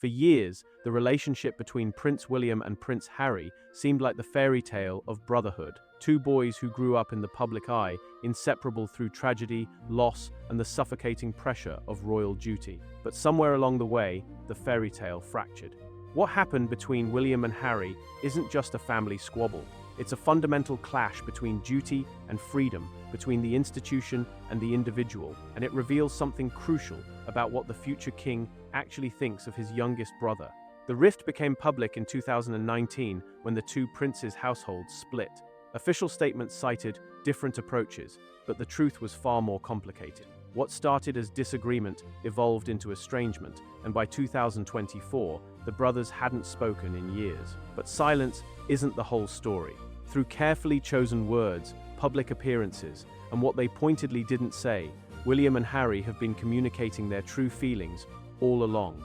For years, the relationship between Prince William and Prince Harry seemed like the fairy tale of brotherhood. Two boys who grew up in the public eye, inseparable through tragedy, loss, and the suffocating pressure of royal duty. But somewhere along the way, the fairy tale fractured. What happened between William and Harry isn't just a family squabble. It's a fundamental clash between duty and freedom, between the institution and the individual, and it reveals something crucial about what the future king actually thinks of his youngest brother. The rift became public in 2019 when the two princes' households split. Official statements cited different approaches, but the truth was far more complicated. What started as disagreement evolved into estrangement, and by 2024, the brothers hadn't spoken in years. But silence isn't the whole story. Through carefully chosen words, public appearances, and what they pointedly didn't say, William and Harry have been communicating their true feelings all along.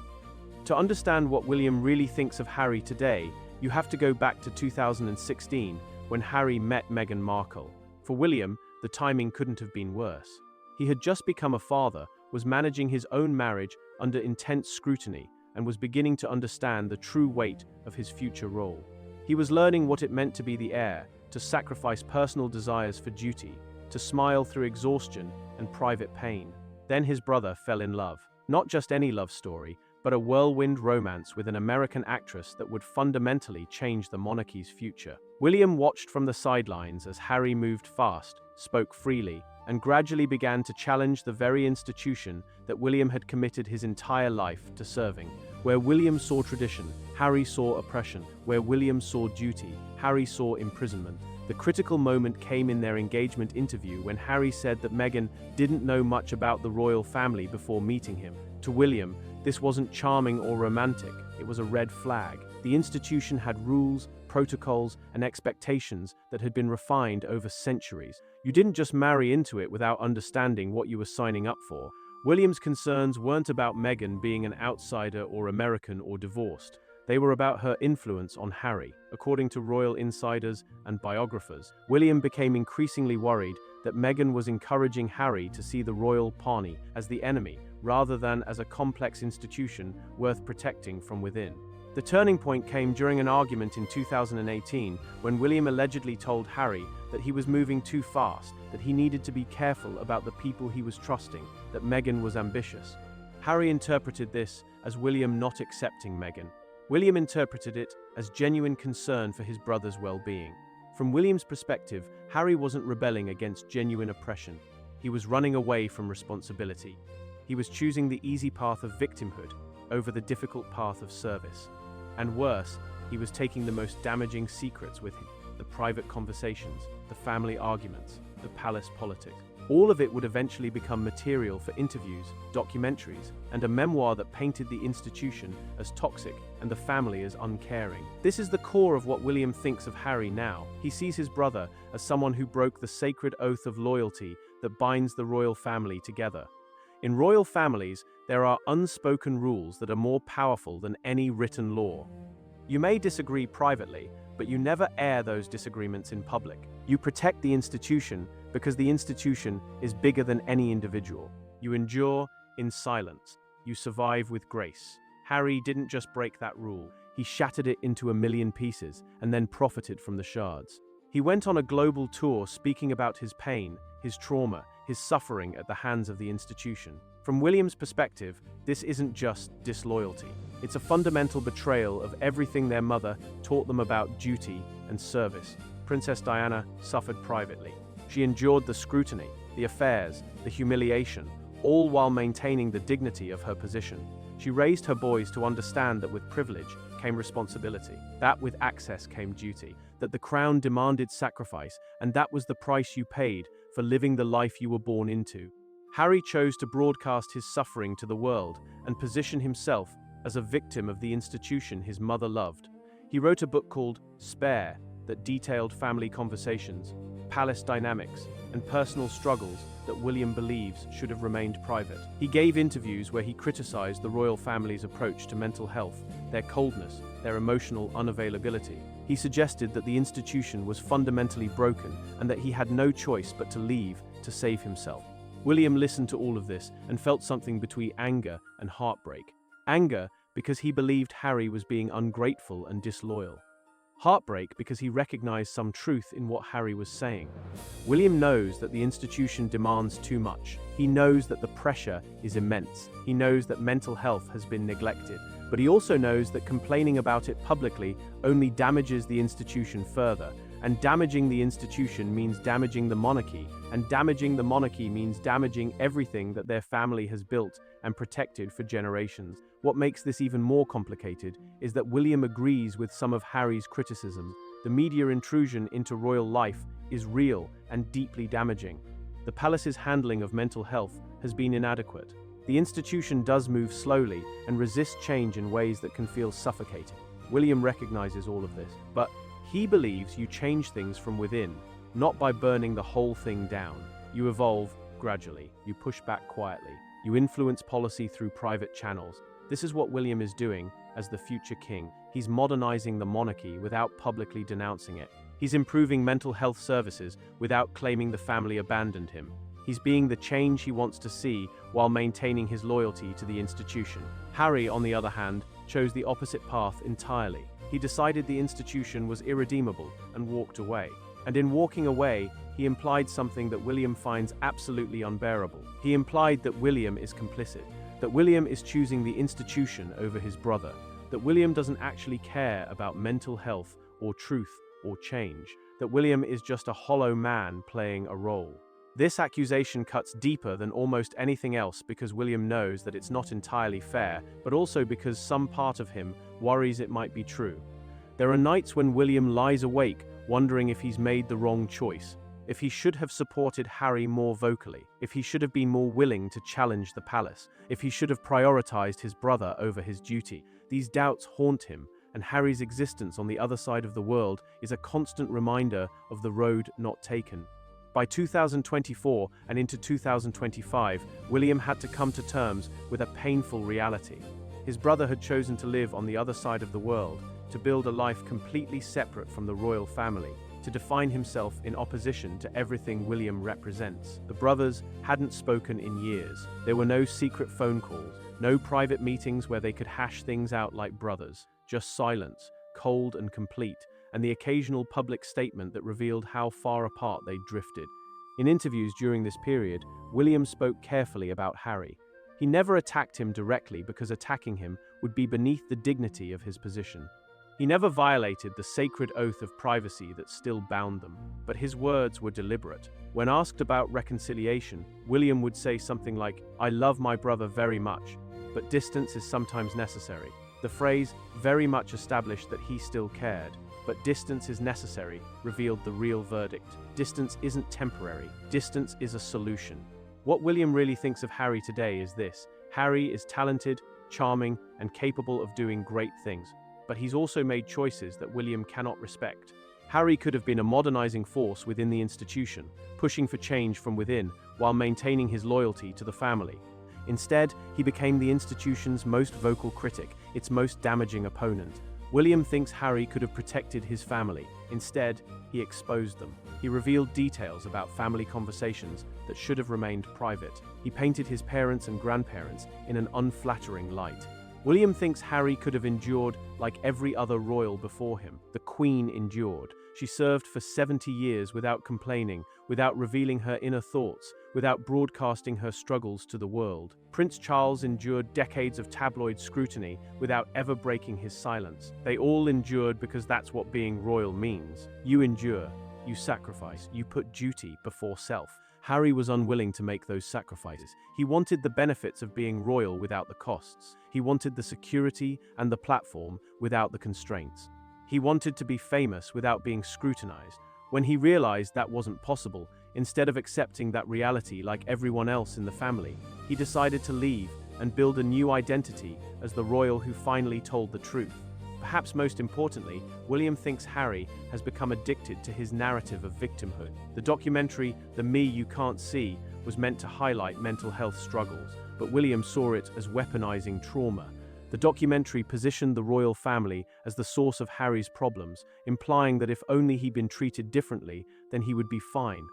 To understand what William really thinks of Harry today, you have to go back to 2016, when Harry met Meghan Markle. For William, the timing couldn't have been worse. He had just become a father, was managing his own marriage under intense scrutiny, and was beginning to understand the true weight of his future role. He was learning what it meant to be the heir, to sacrifice personal desires for duty, to smile through exhaustion and private pain. Then his brother fell in love. Not just any love story, but a whirlwind romance with an American actress that would fundamentally change the monarchy's future. William watched from the sidelines as Harry moved fast, spoke freely, and gradually began to challenge the very institution that William had committed his entire life to serving. Where William saw tradition, Harry saw oppression. Where William saw duty, Harry saw imprisonment. The critical moment came in their engagement interview when Harry said that Meghan didn't know much about the royal family before meeting him. To William, this wasn't charming or romantic, it was a red flag. The institution had rules, protocols, and expectations that had been refined over centuries. You didn't just marry into it without understanding what you were signing up for. William's concerns weren't about Meghan being an outsider or American or divorced. They were about her influence on Harry. According to royal insiders and biographers, William became increasingly worried that Meghan was encouraging Harry to see the royal pawnee as the enemy, rather than as a complex institution worth protecting from within. The turning point came during an argument in 2018 when William allegedly told Harry that he was moving too fast, that he needed to be careful about the people he was trusting, that Meghan was ambitious. Harry interpreted this as William not accepting Meghan. William interpreted it as genuine concern for his brother's well-being. From William's perspective, Harry wasn't rebelling against genuine oppression. He was running away from responsibility. He was choosing the easy path of victimhood over the difficult path of service. And worse, he was taking the most damaging secrets with him: the private conversations, the family arguments, the palace politics. All of it would eventually become material for interviews, documentaries, and a memoir that painted the institution as toxic and the family as uncaring. This is the core of what William thinks of Harry now. He sees his brother as someone who broke the sacred oath of loyalty that binds the royal family together. In royal families, there are unspoken rules that are more powerful than any written law. You may disagree privately, but you never air those disagreements in public. You protect the institution because the institution is bigger than any individual. You endure in silence. You survive with grace. Harry didn't just break that rule. He shattered it into a million pieces and then profited from the shards. He went on a global tour speaking about his pain, his trauma, his suffering at the hands of the institution. From William's perspective, this isn't just disloyalty. It's a fundamental betrayal of everything their mother taught them about duty and service. Princess Diana suffered privately. She endured the scrutiny, the affairs, the humiliation, all while maintaining the dignity of her position. She raised her boys to understand that with privilege came responsibility, that with access came duty, that the crown demanded sacrifice, and that was the price you paid for living the life you were born into. Harry chose to broadcast his suffering to the world and position himself as a victim of the institution his mother loved. He wrote a book called Spare that detailed family conversations, palace dynamics, and personal struggles that William believes should have remained private. He gave interviews where he criticized the royal family's approach to mental health, their coldness, their emotional unavailability. He suggested that the institution was fundamentally broken and that he had no choice but to leave to save himself. William listened to all of this and felt something between anger and heartbreak. Anger because he believed Harry was being ungrateful and disloyal. Heartbreak because he recognized some truth in what Harry was saying. William knows that the institution demands too much. He knows that the pressure is immense. He knows that mental health has been neglected. But he also knows that complaining about it publicly only damages the institution further. And damaging the institution means damaging the monarchy. And damaging the monarchy means damaging everything that their family has built and protected for generations. What makes this even more complicated is that William agrees with some of Harry's criticisms. The media intrusion into royal life is real and deeply damaging. The palace's handling of mental health has been inadequate. The institution does move slowly and resist change in ways that can feel suffocating. William recognizes all of this, but he believes you change things from within, not by burning the whole thing down. You evolve gradually. You push back quietly. You influence policy through private channels. This is what William is doing as the future king. He's modernizing the monarchy without publicly denouncing it. He's improving mental health services without claiming the family abandoned him. He's being the change he wants to see while maintaining his loyalty to the institution. Harry, on the other hand, chose the opposite path entirely. He decided the institution was irredeemable and walked away. And in walking away, he implied something that William finds absolutely unbearable. He implied that William is complicit, that William is choosing the institution over his brother, that William doesn't actually care about mental health or truth or change, that William is just a hollow man playing a role. This accusation cuts deeper than almost anything else because William knows that it's not entirely fair, but also because some part of him worries it might be true. There are nights when William lies awake, wondering if he's made the wrong choice, if he should have supported Harry more vocally, if he should have been more willing to challenge the palace, if he should have prioritized his brother over his duty. These doubts haunt him, and Harry's existence on the other side of the world is a constant reminder of the road not taken. By 2024 and into 2025, William had to come to terms with a painful reality. His brother had chosen to live on the other side of the world, to build a life completely separate from the royal family, to define himself in opposition to everything William represents. The brothers hadn't spoken in years. There were no secret phone calls, no private meetings where they could hash things out like brothers, just silence, cold and complete, and the occasional public statement that revealed how far apart they'd drifted. In interviews during this period, William spoke carefully about Harry. He never attacked him directly because attacking him would be beneath the dignity of his position. He never violated the sacred oath of privacy that still bound them, but his words were deliberate. When asked about reconciliation, William would say something like, "I love my brother very much, but distance is sometimes necessary." The phrase very much established that he still cared, but distance is necessary revealed the real verdict. Distance isn't temporary. Distance is a solution. What William really thinks of Harry today is this: Harry is talented, charming, and capable of doing great things, but he's also made choices that William cannot respect. Harry could have been a modernizing force within the institution, pushing for change from within while maintaining his loyalty to the family. Instead, he became the institution's most vocal critic, its most damaging opponent. William thinks Harry could have protected his family. Instead, he exposed them. He revealed details about family conversations that should have remained private. He painted his parents and grandparents in an unflattering light. William thinks Harry could have endured like every other royal before him. The Queen endured. She served for 70 years without complaining, without revealing her inner thoughts, without broadcasting her struggles to the world. Prince Charles endured decades of tabloid scrutiny without ever breaking his silence. They all endured because that's what being royal means. You endure, you sacrifice, you put duty before self. Harry was unwilling to make those sacrifices. He wanted the benefits of being royal without the costs. He wanted the security and the platform without the constraints. He wanted to be famous without being scrutinized. When he realized that wasn't possible, instead of accepting that reality like everyone else in the family, he decided to leave and build a new identity as the royal who finally told the truth. Perhaps most importantly, William thinks Harry has become addicted to his narrative of victimhood. The documentary, The Me You Can't See, was meant to highlight mental health struggles, but William saw it as weaponizing trauma. The documentary positioned the royal family as the source of Harry's problems, implying that if only he'd been treated differently, then he would be fine.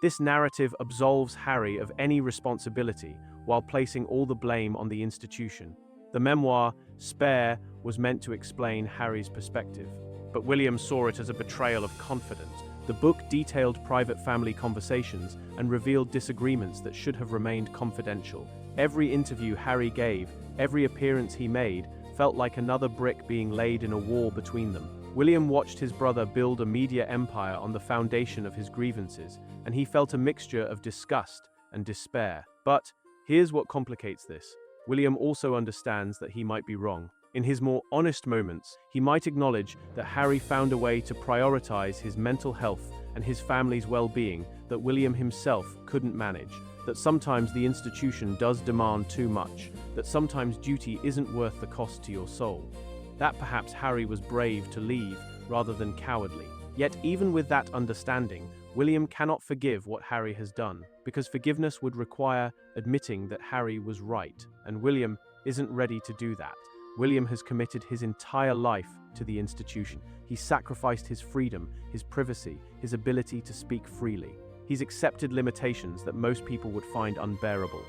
This narrative absolves Harry of any responsibility while placing all the blame on the institution. The memoir, Spare, was meant to explain Harry's perspective, but William saw it as a betrayal of confidence. The book detailed private family conversations and revealed disagreements that should have remained confidential. Every interview Harry gave, every appearance he made, felt like another brick being laid in a wall between them. William watched his brother build a media empire on the foundation of his grievances, and he felt a mixture of disgust and despair. But here's what complicates this. William also understands that he might be wrong. In his more honest moments, he might acknowledge that Harry found a way to prioritize his mental health and his family's well-being that William himself couldn't manage, that sometimes the institution does demand too much, that sometimes duty isn't worth the cost to your soul. That perhaps Harry was brave to leave rather than cowardly. Yet even with that understanding, William cannot forgive what Harry has done, because forgiveness would require admitting that Harry was right, and William isn't ready to do that. William has committed his entire life to the institution. He sacrificed his freedom, his privacy, his ability to speak freely. He's accepted limitations that most people would find unbearable.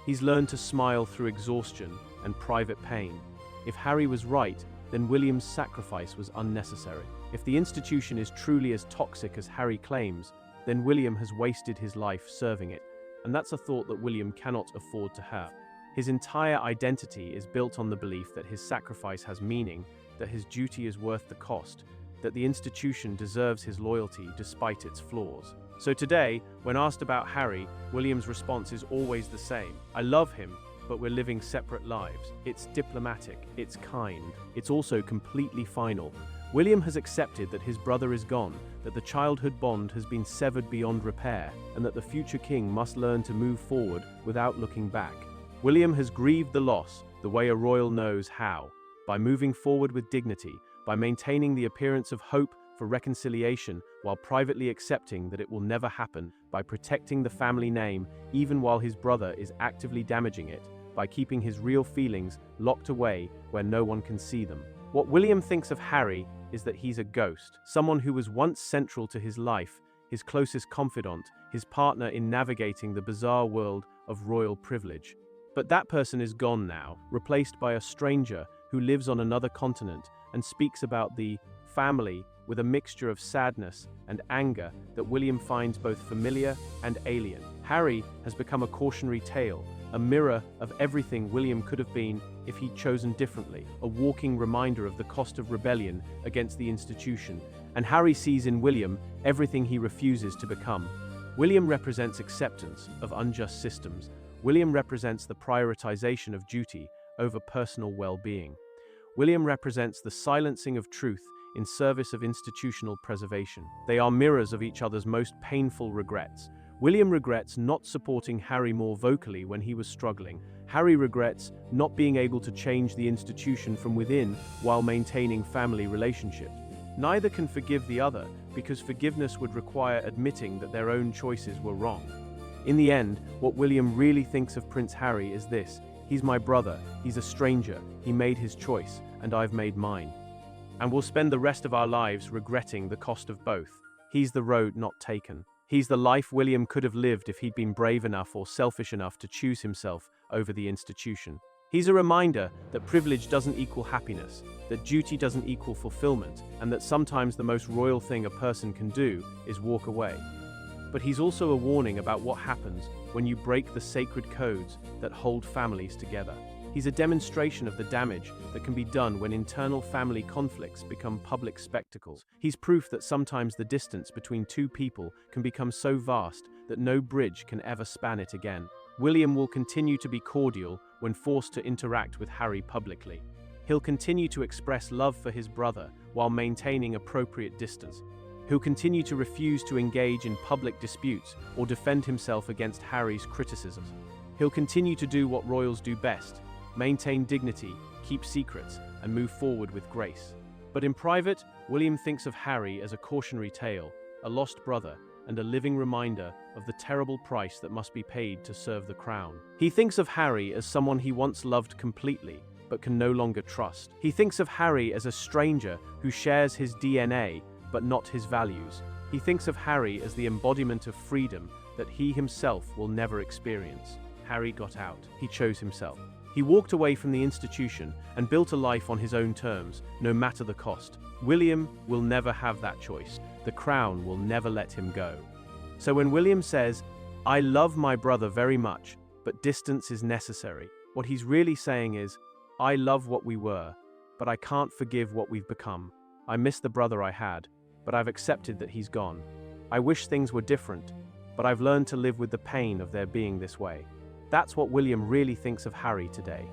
He's learned to smile through exhaustion and private pain. If Harry was right, then William's sacrifice was unnecessary. If the institution is truly as toxic as Harry claims, then William has wasted his life serving it, and that's a thought that William cannot afford to have. His entire identity is built on the belief that his sacrifice has meaning, that his duty is worth the cost, that the institution deserves his loyalty despite its flaws. So today, when asked about Harry, William's response is always the same. I love him, but we're living separate lives. It's diplomatic, it's kind, it's also completely final. William has accepted that his brother is gone, that the childhood bond has been severed beyond repair, and that the future king must learn to move forward without looking back. William has grieved the loss the way a royal knows how, by moving forward with dignity, by maintaining the appearance of hope for reconciliation while privately accepting that it will never happen, by protecting the family name even while his brother is actively damaging it, by keeping his real feelings locked away where no one can see them. What William thinks of Harry is that he's a ghost, someone who was once central to his life, his closest confidant, his partner in navigating the bizarre world of royal privilege. But that person is gone now, replaced by a stranger who lives on another continent and speaks about the family with a mixture of sadness and anger that William finds both familiar and alien. Harry has become a cautionary tale, a mirror of everything William could have been if he'd chosen differently, a walking reminder of the cost of rebellion against the institution. And Harry sees in William everything he refuses to become. William represents acceptance of unjust systems. William represents the prioritization of duty over personal well-being. William represents the silencing of truth in service of institutional preservation. They are mirrors of each other's most painful regrets. William regrets not supporting Harry more vocally when he was struggling. Harry regrets not being able to change the institution from within while maintaining family relationships. Neither can forgive the other, because forgiveness would require admitting that their own choices were wrong. In the end, what William really thinks of Prince Harry is this: he's my brother, he's a stranger, he made his choice, and I've made mine. And we'll spend the rest of our lives regretting the cost of both. He's the road not taken. He's the life William could have lived if he'd been brave enough or selfish enough to choose himself over the institution. He's a reminder that privilege doesn't equal happiness, that duty doesn't equal fulfillment, and that sometimes the most royal thing a person can do is walk away. But he's also a warning about what happens when you break the sacred codes that hold families together. He's a demonstration of the damage that can be done when internal family conflicts become public spectacles. He's proof that sometimes the distance between two people can become so vast that no bridge can ever span it again. William will continue to be cordial when forced to interact with Harry publicly. He'll continue to express love for his brother while maintaining appropriate distance. He'll continue to refuse to engage in public disputes or defend himself against Harry's criticisms. He'll continue to do what royals do best: maintain dignity, keep secrets, and move forward with grace. But in private, William thinks of Harry as a cautionary tale, a lost brother, and a living reminder of the terrible price that must be paid to serve the crown. He thinks of Harry as someone he once loved completely, but can no longer trust. He thinks of Harry as a stranger who shares his DNA, but not his values. He thinks of Harry as the embodiment of freedom that he himself will never experience. Harry got out. He chose himself. He walked away from the institution and built a life on his own terms, no matter the cost. William will never have that choice. The crown will never let him go. So when William says, "I love my brother very much, but distance is necessary," what he's really saying is, "I love what we were, but I can't forgive what we've become. I miss the brother I had, but I've accepted that he's gone. I wish things were different, but I've learned to live with the pain of their being this way." That's what William really thinks of Harry today.